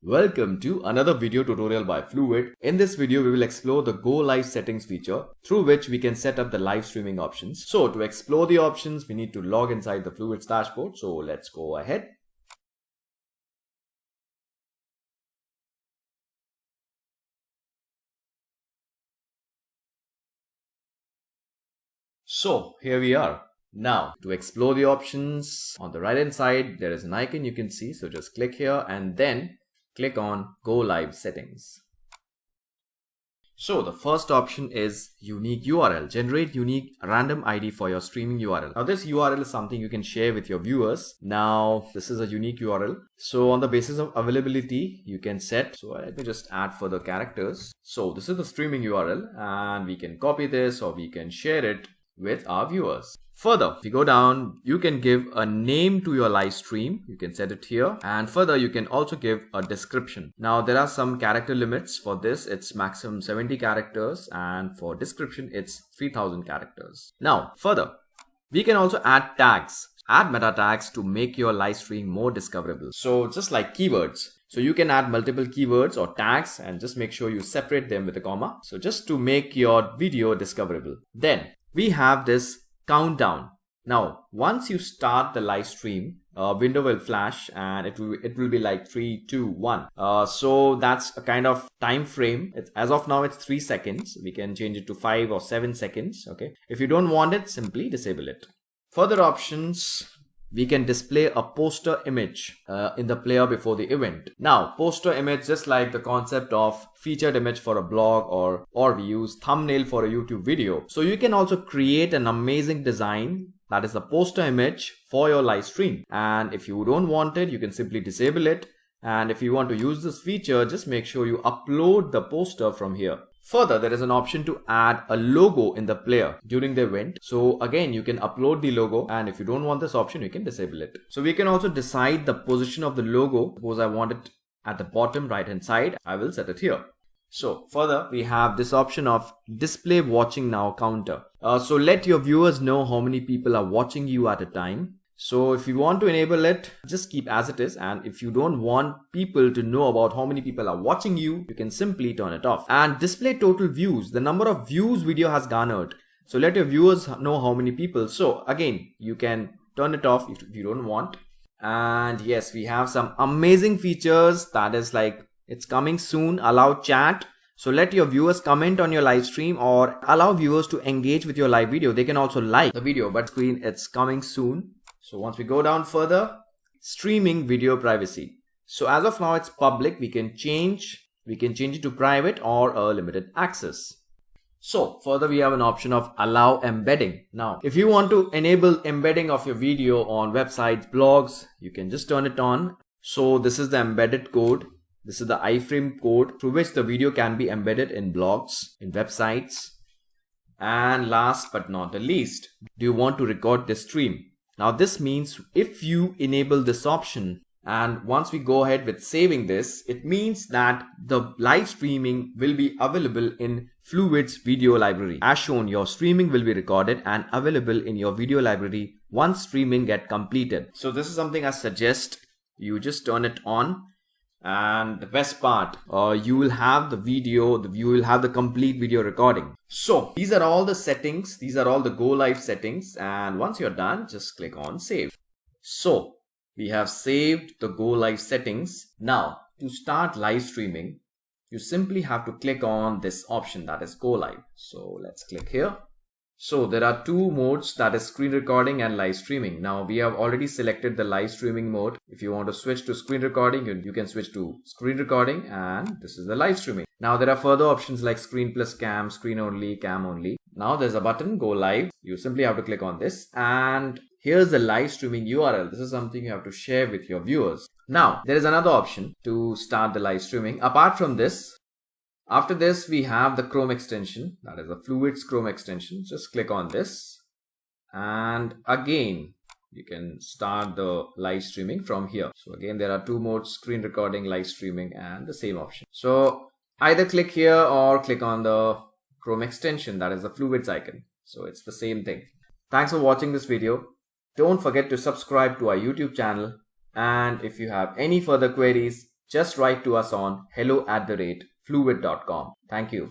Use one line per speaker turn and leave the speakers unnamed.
Welcome to another video tutorial by Fluvid. In this video, we will explore the Go Live settings feature through which we can set up the live streaming options. So to explore the options, we need to log inside the Fluvid's dashboard. So let's go ahead. So here we are. Now to explore the options, on the right hand side, there is an icon you can see. So just click here and then click on Go Live Settings. So the first option is unique URL. Generate unique random ID for your streaming URL. Now this URL is something you can share with your viewers. Now this is a unique URL. So on the basis of availability, you can set. So let me just add further characters. So this is the streaming URL and we can copy this or we can share it with our viewers. Further, if you go down, you can give a name to your live stream. You can set it here. And further, you can also give a description. Now, there are some character limits. For this, it's maximum 70 characters. And for description, it's 3000 characters. Now, further, we can also add tags. Add meta tags to make your live stream more discoverable. So just like keywords. So you can add multiple keywords or tags and just make sure you separate them with a comma. So just to make your video discoverable. Then we have this countdown. Now, once you start the live stream, a window will flash and it will be like 3, 2, 1. So that's a kind of time frame. As of now, it's 3 seconds. We can change it to 5 or 7 seconds. Okay. If you don't want it, simply disable it. Further options. We can display a poster image in the player before the event. Now, poster image, just like the concept of featured image for a blog or we use thumbnail for a YouTube video. So you can also create an amazing design that is the poster image for your live stream. And if you don't want it, you can simply disable it. And if you want to use this feature, just make sure you upload the poster from here. Further, there is an option to add a logo in the player during the event. So again, you can upload the logo, and if you don't want this option, you can disable it. So we can also decide the position of the logo. Suppose I want it at the bottom right hand side, I will set it here. So further, we have this option of display watching now counter. So let your viewers know how many people are watching you at a time. So if you want to enable it, just keep as it is. And if you don't want people to know about how many people are watching you, you can simply turn it off. And display total views, the number of views video has garnered. So let your viewers know how many people. So again, you can turn it off if you don't want. And yes, we have some amazing features that is like it's coming soon. Allow chat. So let your viewers comment on your live stream or allow viewers to engage with your live video. They can also like the video, but screen it's coming soon. So once we go down further, streaming video privacy. So as of now, it's public. We can change it to private or a limited access. So further, we have an option of allow embedding. Now, if you want to enable embedding of your video on websites, blogs, you can just turn it on. So this is the embedded code. This is the iframe code through which the video can be embedded in blogs, in websites. And last but not the least, do you want to record the stream? Now this means if you enable this option and once we go ahead with saving this, it means that the live streaming will be available in Fluvid's video library. As shown, your streaming will be recorded and available in your video library once streaming get completed. So this is something I suggest you just turn it on. And the best part, you will have the video, you will have the complete video recording. So these are all the settings. These are all the Go Live settings. And once you're done, just click on save. So we have saved the Go Live settings. Now to start live streaming, you simply have to click on this option that is Go Live. So let's click here. So there are two modes, that is screen recording and live streaming. Now we have already selected the live streaming mode. If you want to switch to screen recording, you can switch to screen recording and this is the live streaming. Now there are further options like screen plus cam, screen only, cam only. Now there's a button, go live. You simply have to click on this and here's the live streaming URL. This is something you have to share with your viewers. Now there is another option to start the live streaming. Apart from this, after this, we have the Chrome extension, that is the Fluvid's Chrome extension. Just click on this. And again, you can start the live streaming from here. So again, there are two modes, screen recording, live streaming, and the same option. So either click here or click on the Chrome extension, that is the Fluvid's icon. So it's the same thing. Thanks for watching this video. Don't forget to subscribe to our YouTube channel. And if you have any further queries, just write to us on hello@fluvid.com. Thank you.